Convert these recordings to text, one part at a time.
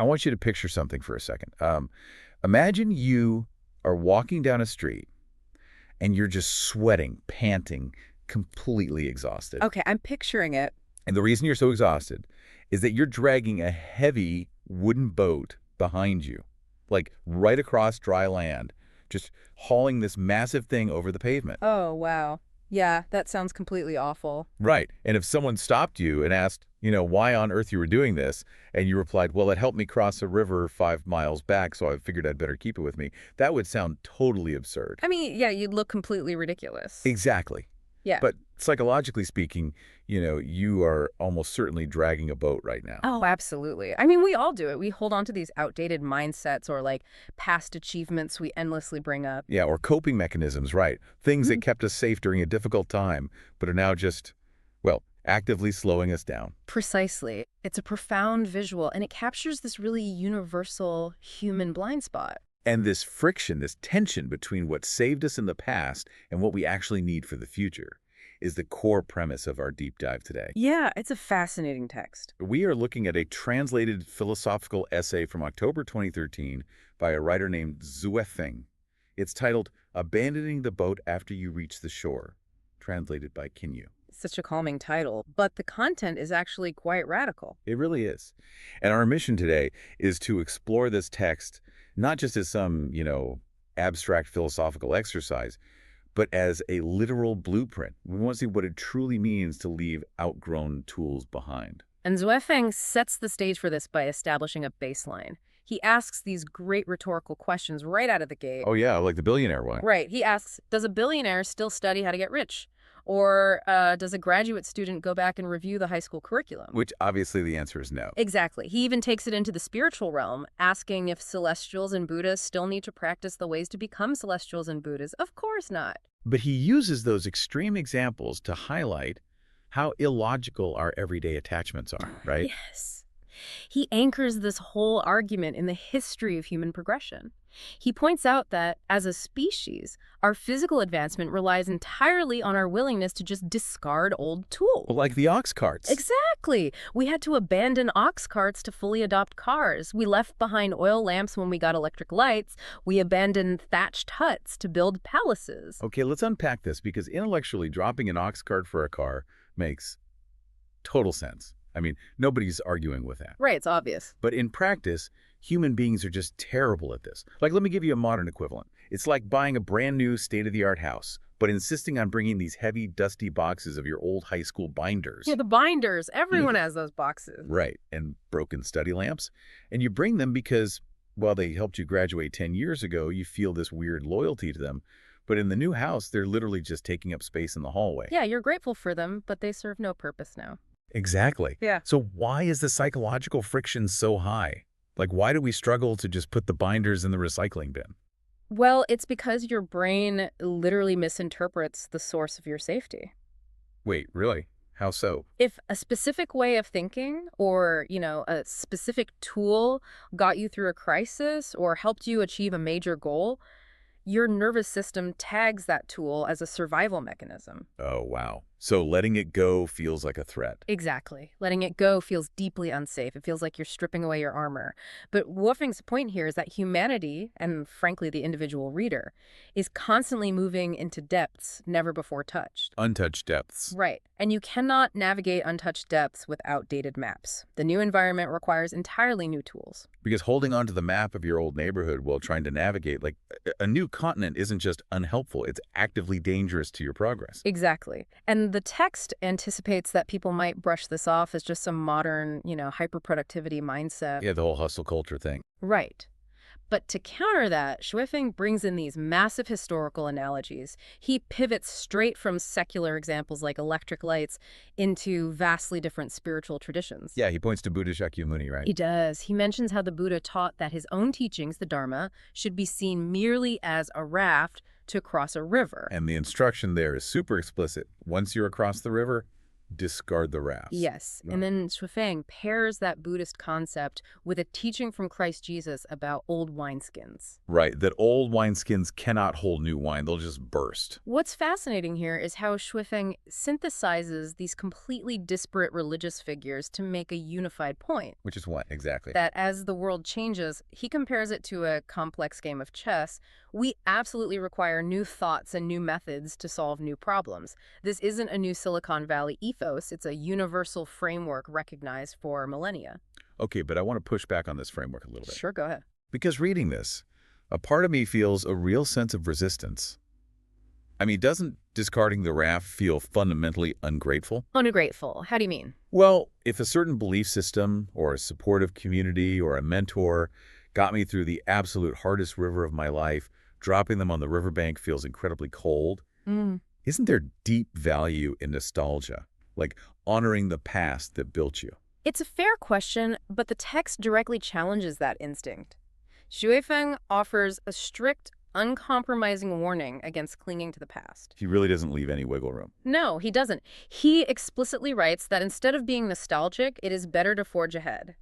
I want you to picture something for a second. Imagine you are walking down a street and you're just sweating, panting, completely exhausted. Okay, I'm picturing it. And the reason you're so exhausted is that you're dragging a heavy wooden boat behind you, like right across dry land, just hauling this massive thing over the pavement. Oh, wow. Yeah, that sounds completely awful. Right. And if someone stopped you and asked, why on earth you were doing this, and you replied, well, it helped me cross a river 5 miles back, so I figured I'd better keep it with me, that would sound totally absurd. I mean, yeah, you'd look completely ridiculous. Exactly. Yeah. But psychologically speaking, you are almost certainly dragging a boat right now. Oh, absolutely. I mean, we all do it. We hold on to these outdated mindsets or like past achievements we endlessly bring up. Yeah, or coping mechanisms, right? Things that kept us safe during a difficult time, but are now just, well, actively slowing us down. Precisely. It's a profound visual, and it captures this really universal human blind spot. And this friction, this tension between what saved us in the past and what we actually need for the future is the core premise of our deep dive today. Yeah, it's a fascinating text. We are looking at a translated philosophical essay from October 2013 by a writer named Zuefeng. It's titled Abandoning the Boat After You Reach the Shore, translated by Kinyu. Such a calming title, but the content is actually quite radical. It really is. And our mission today is to explore this text not just as some, abstract philosophical exercise, but as a literal blueprint. We want to see what it truly means to leave outgrown tools behind. And Zuefeng sets the stage for this by establishing a baseline. He asks these great rhetorical questions right out of the gate. Oh, yeah, like the billionaire one. Right. He asks, does a billionaire still study how to get rich? Or does a graduate student go back and review the high school curriculum? Which obviously the answer is no. Exactly. He even takes it into the spiritual realm, asking if celestials and Buddhas still need to practice the ways to become celestials and Buddhas. Of course not. But he uses those extreme examples to highlight how illogical our everyday attachments are, right? Yes. He anchors this whole argument in the history of human progression. He points out that, as a species, our physical advancement relies entirely on our willingness to just discard old tools. Well, like the ox carts. Exactly. We had to abandon ox carts to fully adopt cars. We left behind oil lamps when we got electric lights. We abandoned thatched huts to build palaces. Okay, let's unpack this, because intellectually dropping an ox cart for a car makes total sense. I mean, nobody's arguing with that. Right, it's obvious. But in practice, human beings are just terrible at this. Like, let me give you a modern equivalent. It's like buying a brand new state-of-the-art house, but insisting on bringing these heavy, dusty boxes of your old high school binders. Yeah, the binders. Everyone has those boxes. Right, and broken study lamps. And you bring them because, well, they helped you graduate 10 years ago. You feel this weird loyalty to them. But in the new house, they're literally just taking up space in the hallway. Yeah, you're grateful for them, but they serve no purpose now. Exactly. Yeah. So why is the psychological friction so high? Like, why do we struggle to just put the binders in the recycling bin? Well, it's because your brain literally misinterprets the source of your safety. Wait, really? How so? If a specific way of thinking or, a specific tool got you through a crisis or helped you achieve a major goal, your nervous system tags that tool as a survival mechanism. Oh, wow. So letting it go feels like a threat. Exactly. Letting it go feels deeply unsafe. It feels like you're stripping away your armor. But Wolfing's point here is that humanity, and frankly the individual reader, is constantly moving into depths never before touched. Untouched depths. Right. And you cannot navigate untouched depths with outdated maps. The new environment requires entirely new tools. Because holding onto the map of your old neighborhood while trying to navigate, like, a new continent isn't just unhelpful, it's actively dangerous to your progress. Exactly. And the text anticipates that people might brush this off as just some modern, hyperproductivity mindset. Yeah, the whole hustle culture thing. Right. But to counter that, Shuifeng brings in these massive historical analogies. He pivots straight from secular examples like electric lights into vastly different spiritual traditions. Yeah, he points to Buddha Shakyamuni, right? He does. He mentions how the Buddha taught that his own teachings, the Dharma, should be seen merely as a raft to cross a river. And the instruction there is super explicit. Once you're across the river, discard the rafts. Yes, and then Shuifeng pairs that Buddhist concept with a teaching from Christ Jesus about old wineskins. Right, that old wineskins cannot hold new wine. They'll just burst. What's fascinating here is how Shuifeng synthesizes these completely disparate religious figures to make a unified point. Which is what, exactly? That as the world changes, he compares it to a complex game of chess. We absolutely require new thoughts and new methods to solve new problems. This isn't a new Silicon Valley ethos, it's a universal framework recognized for millennia. Okay, but I want to push back on this framework a little bit. Sure, go ahead. Because reading this, a part of me feels a real sense of resistance. I mean, doesn't discarding the raft feel fundamentally ungrateful? Ungrateful. How do you mean? Well, if a certain belief system or a supportive community or a mentor got me through the absolute hardest river of my life, dropping them on the riverbank feels incredibly cold. Isn't there deep value in nostalgia, like honoring the past that built you? It's a fair question, but the text directly challenges that instinct. Shuifeng offers a strict, uncompromising warning against clinging to the past. He really doesn't leave any wiggle room. No, he doesn't. He explicitly writes that instead of being nostalgic, it is better to forge ahead.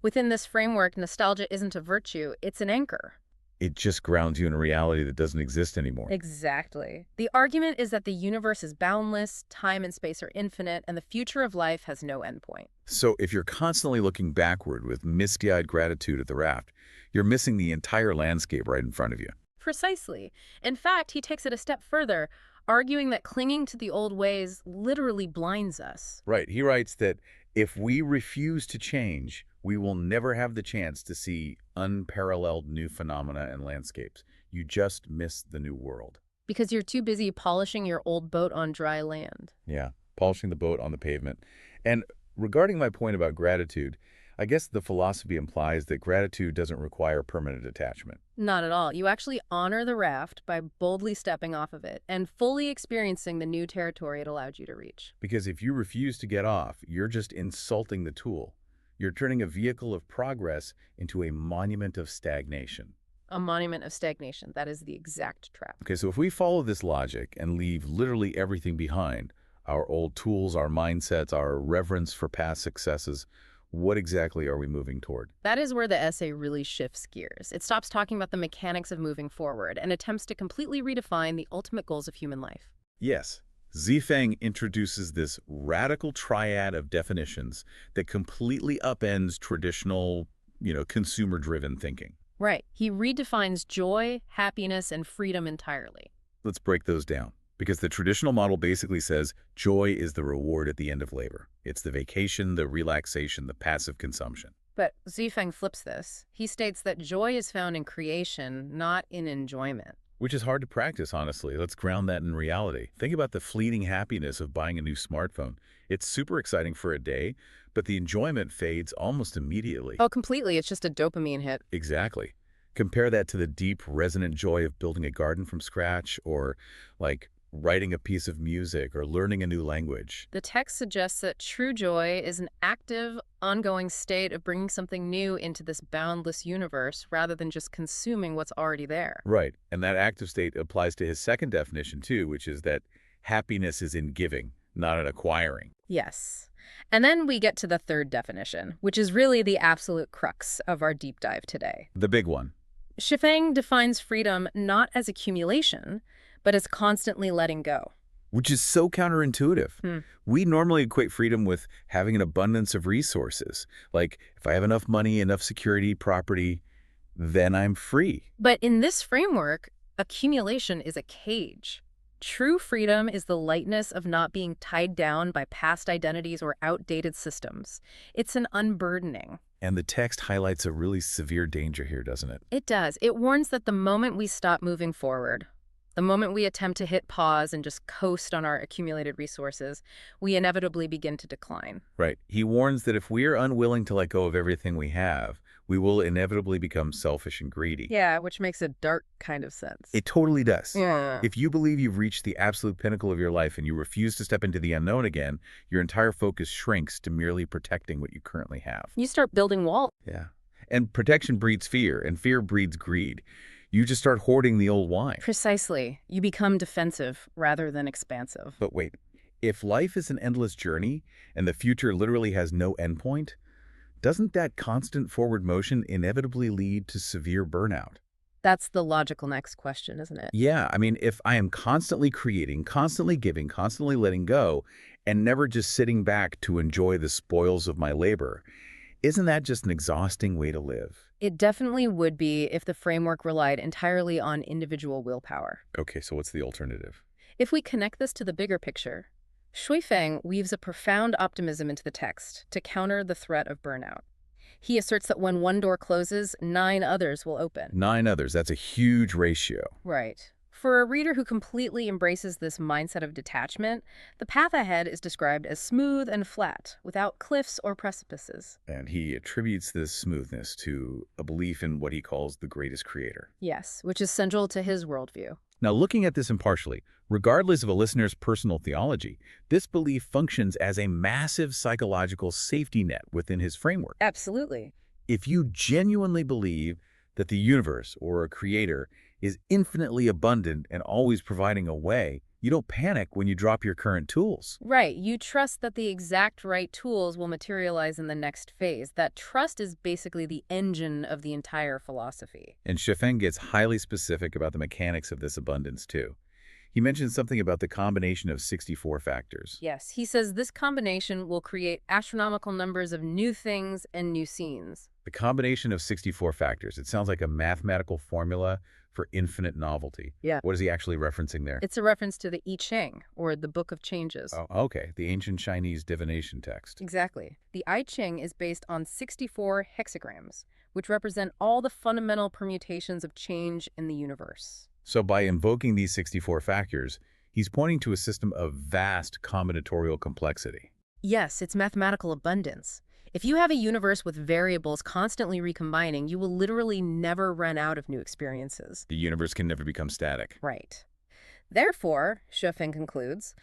Within this framework, nostalgia isn't a virtue, it's an anchor. It just grounds you in a reality that doesn't exist anymore. Exactly. The argument is that the universe is boundless, time and space are infinite, and the future of life has no endpoint. So if you're constantly looking backward with misty-eyed gratitude at the raft, you're missing the entire landscape right in front of you. Precisely. In fact, he takes it a step further, arguing that clinging to the old ways literally blinds us. Right. He writes that if we refuse to change, we will never have the chance to see unparalleled new phenomena and landscapes. You just miss the new world. Because you're too busy polishing your old boat on dry land. Yeah, polishing the boat on the pavement. And regarding my point about gratitude, I guess the philosophy implies that gratitude doesn't require permanent attachment. Not at all. You actually honor the raft by boldly stepping off of it and fully experiencing the new territory it allowed you to reach. Because if you refuse to get off, you're just insulting the tool. You're turning a vehicle of progress into a monument of stagnation. A monument of stagnation. That is the exact trap. Okay, so if we follow this logic and leave literally everything behind, our old tools, our mindsets, our reverence for past successes, what exactly are we moving toward? That is where the essay really shifts gears. It stops talking about the mechanics of moving forward and attempts to completely redefine the ultimate goals of human life. Yes, Zifeng introduces this radical triad of definitions that completely upends traditional, consumer-driven thinking. Right. He redefines joy, happiness, and freedom entirely. Let's break those down. Because the traditional model basically says joy is the reward at the end of labor. It's the vacation, the relaxation, the passive consumption. But Zifeng flips this. He states that joy is found in creation, not in enjoyment. Which is hard to practice, honestly. Let's ground that in reality. Think about the fleeting happiness of buying a new smartphone. It's super exciting for a day, but the enjoyment fades almost immediately. Oh, completely. It's just a dopamine hit. Exactly. Compare that to the deep, resonant joy of building a garden from scratch or, like, writing a piece of music or learning a new language. The text suggests that true joy is an active, ongoing state of bringing something new into this boundless universe rather than just consuming what's already there. Right. And that active state applies to his second definition, too, which is that happiness is in giving, not in acquiring. Yes. And then we get to the third definition, which is really the absolute crux of our deep dive today. The big one. Shuifeng defines freedom not as accumulation, but as constantly letting go. Which is so counterintuitive. We normally equate freedom with having an abundance of resources. Like, if I have enough money, enough security, property, then I'm free. But in this framework, accumulation is a cage. True freedom is the lightness of not being tied down by past identities or outdated systems. It's an unburdening. And the text highlights a really severe danger here, doesn't it? It does. It warns that the moment we stop moving forward, the moment we attempt to hit pause and just coast on our accumulated resources, we inevitably begin to decline. Right. He warns that if we are unwilling to let go of everything we have, we will inevitably become selfish and greedy. Yeah, which makes a dark kind of sense. It totally does. Yeah. If you believe you've reached the absolute pinnacle of your life and you refuse to step into the unknown again, your entire focus shrinks to merely protecting what you currently have. You start building walls. Yeah. And protection breeds fear, and fear breeds greed. You just start hoarding the old wine. Precisely. You become defensive rather than expansive. But wait, If life is an endless journey and the future literally has no endpoint, doesn't that constant forward motion inevitably lead to severe burnout? That's the logical next question, isn't it? Yeah, I mean, if I am constantly creating, constantly giving, constantly letting go, and never just sitting back to enjoy the spoils of my labor, isn't that just an exhausting way to live? It definitely would be if the framework relied entirely on individual willpower. Okay, so what's the alternative? If we connect this to the bigger picture, Shui Feng weaves a profound optimism into the text to counter the threat of burnout. He asserts that when one door closes, 9 others will open. 9 others, that's a huge ratio. Right. For a reader who completely embraces this mindset of detachment, the path ahead is described as smooth and flat, without cliffs or precipices. And he attributes this smoothness to a belief in what he calls the greatest creator. Yes, which is central to his worldview. Now, looking at this impartially, regardless of a listener's personal theology, this belief functions as a massive psychological safety net within his framework. Absolutely. If you genuinely believe that the universe or a creator is infinitely abundant and always providing a way, you don't panic when you drop your current tools. Right. You trust that the exact right tools will materialize in the next phase. That trust is basically the engine of the entire philosophy. And Shefeng gets highly specific about the mechanics of this abundance, too. He mentions something about the combination of 64 factors. Yes, he says this combination will create astronomical numbers of new things and new scenes. The combination of 64 factors. It sounds like a mathematical formula for infinite novelty. Yeah. What is he actually referencing there? It's a reference to the I Ching, or the Book of Changes. Oh, okay. The ancient Chinese divination text. Exactly. The I Ching is based on 64 hexagrams, which represent all the fundamental permutations of change in the universe. So by invoking these 64 factors, he's pointing to a system of vast combinatorial complexity. Yes, it's mathematical abundance. If you have a universe with variables constantly recombining, you will literally never run out of new experiences. The universe can never become static. Right. Therefore, Schoffen concludes,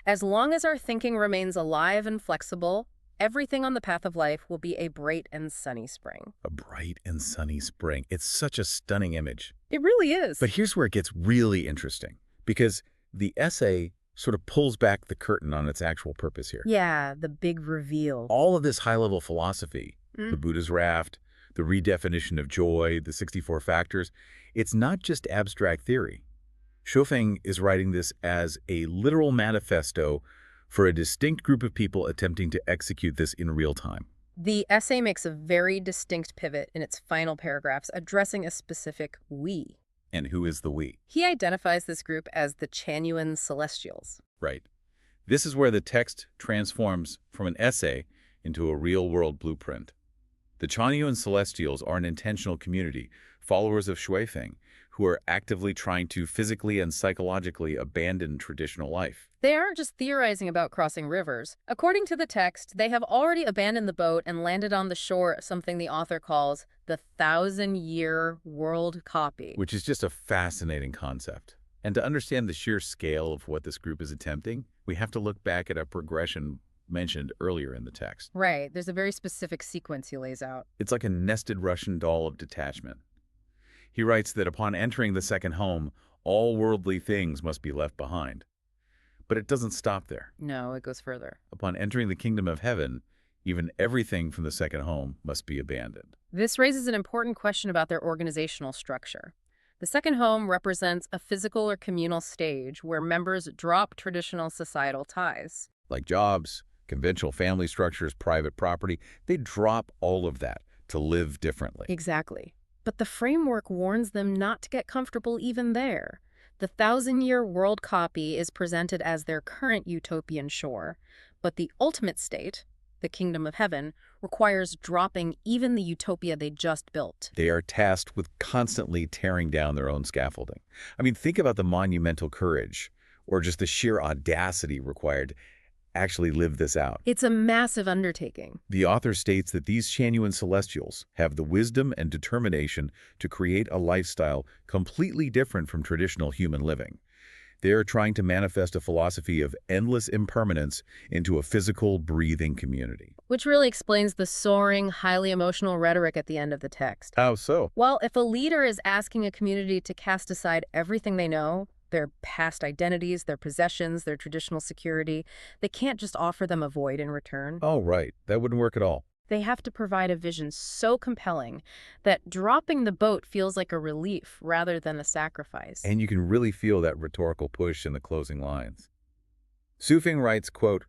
as long as our thinking remains alive and flexible, everything on the path of life will be a bright and sunny spring. A bright and sunny spring. It's such a stunning image. It really is. But here's where it gets really interesting, because the essay sort of pulls back the curtain on its actual purpose here. Yeah, the big reveal. All of this high-level philosophy, the Buddha's raft, the redefinition of joy, the 64 factors, it's not just abstract theory. Shofeng is writing this as a literal manifesto for a distinct group of people attempting to execute this in real time. The essay makes a very distinct pivot in its final paragraphs, addressing a specific we. And who is the we? He identifies this group as the Chanyuan Celestials. Right. This is where the text transforms from an essay into a real-world blueprint. The Chanyuan Celestials are an intentional community, followers of Shuifeng, who are actively trying to physically and psychologically abandon traditional life. They aren't just theorizing about crossing rivers. According to the text, they have already abandoned the boat and landed on the shore of something the author calls the 1,000-year world copy. Which is just a fascinating concept. And to understand the sheer scale of what this group is attempting, we have to look back at a progression mentioned earlier in the text. Right. There's a very specific sequence he lays out. It's like a nested Russian doll of detachment. He writes that upon entering the second home, all worldly things must be left behind. But it doesn't stop there. No, it goes further. Upon entering the kingdom of heaven, even everything from the second home must be abandoned. This raises an important question about their organizational structure. The second home represents a physical or communal stage where members drop traditional societal ties. Like jobs, conventional family structures, private property, they drop all of that to live differently. Exactly. But the framework warns them not to get comfortable even there. The 1,000-year world copy is presented as their current utopian shore, but the ultimate state, the kingdom of heaven, requires dropping even the utopia they just built. They are tasked with constantly tearing down their own scaffolding. I mean, think about the monumental courage or just the sheer audacity required to actually live this out. It's a massive undertaking. The author states that these Chanyuan Celestials have the wisdom and determination to create a lifestyle completely different from traditional human living. They are trying to manifest a philosophy of endless impermanence into a physical, breathing community. Which really explains the soaring, highly emotional rhetoric at the end of the text. How so? Well, if a leader is asking a community to cast aside everything they know, their past identities, their possessions, their traditional security. They can't just offer them a void in return. Oh, right. That wouldn't work at all. They have to provide a vision so compelling that dropping the boat feels like a relief rather than a sacrifice. And you can really feel that rhetorical push in the closing lines. Sufing writes, quote,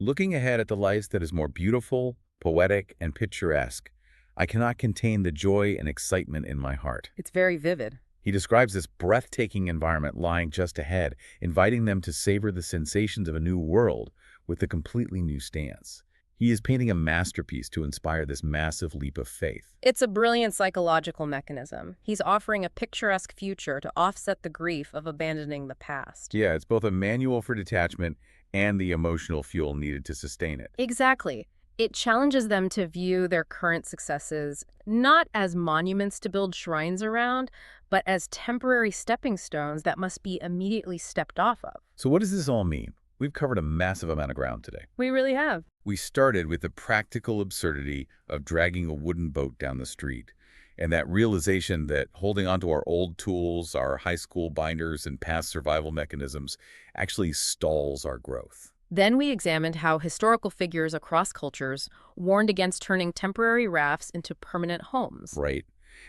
"Looking ahead at the life that is more beautiful, poetic, and picturesque, I cannot contain the joy and excitement in my heart." It's very vivid. He describes this breathtaking environment lying just ahead, inviting them to savor the sensations of a new world with a completely new stance. He is painting a masterpiece to inspire this massive leap of faith. It's a brilliant psychological mechanism. He's offering a picturesque future to offset the grief of abandoning the past. Yeah, it's both a manual for detachment and the emotional fuel needed to sustain it. Exactly. It challenges them to view their current successes not as monuments to build shrines around, but as temporary stepping stones that must be immediately stepped off of. So what does this all mean? We've covered a massive amount of ground today. We really have. We started with the practical absurdity of dragging a wooden boat down the street, and that realization that holding onto our old tools, our high school binders, and past survival mechanisms actually stalls our growth. Then we examined how historical figures across cultures warned against turning temporary rafts into permanent homes. Right.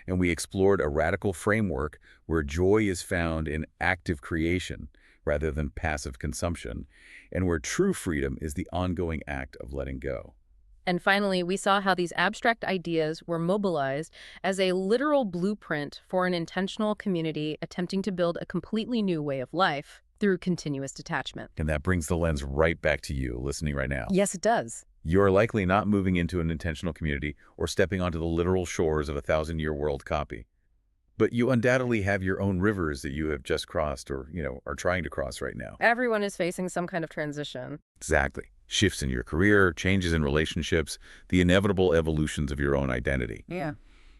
And we explored a radical framework where joy is found in active creation rather than passive consumption, and where true freedom is the ongoing act of letting go. And finally, we saw how these abstract ideas were mobilized as a literal blueprint for an intentional community attempting to build a completely new way of life through continuous detachment. And that brings the lens right back to you listening right now. Yes, it does. You're likely not moving into an intentional community or stepping onto the literal shores of a thousand-year world copy. But you undoubtedly have your own rivers that you have just crossed or, are trying to cross right now. Everyone is facing some kind of transition. Exactly. Shifts in your career, changes in relationships, the inevitable evolutions of your own identity. Yeah.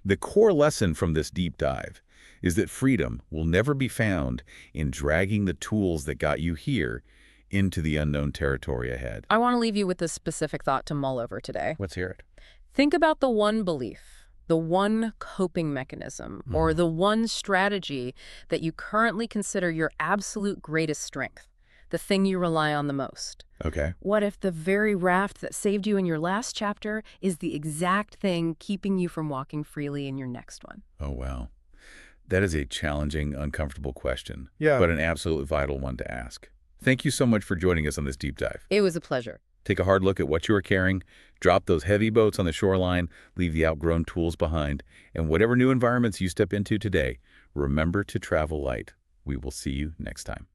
The core lesson from this deep dive is that freedom will never be found in dragging the tools that got you here into the unknown territory ahead. I want to leave you with this specific thought to mull over today. Let's hear it. Think about the one belief, the one coping mechanism, or the one strategy that you currently consider your absolute greatest strength, the thing you rely on the most. Okay. What if the very raft that saved you in your last chapter is the exact thing keeping you from walking freely in your next one? Oh, wow. That is a challenging, uncomfortable question, Yeah. but an absolutely vital one to ask. Thank you so much for joining us on this deep dive. It was a pleasure. Take a hard look at what you are carrying, drop those heavy boats on the shoreline, leave the outgrown tools behind, and whatever new environments you step into today, remember to travel light. We will see you next time.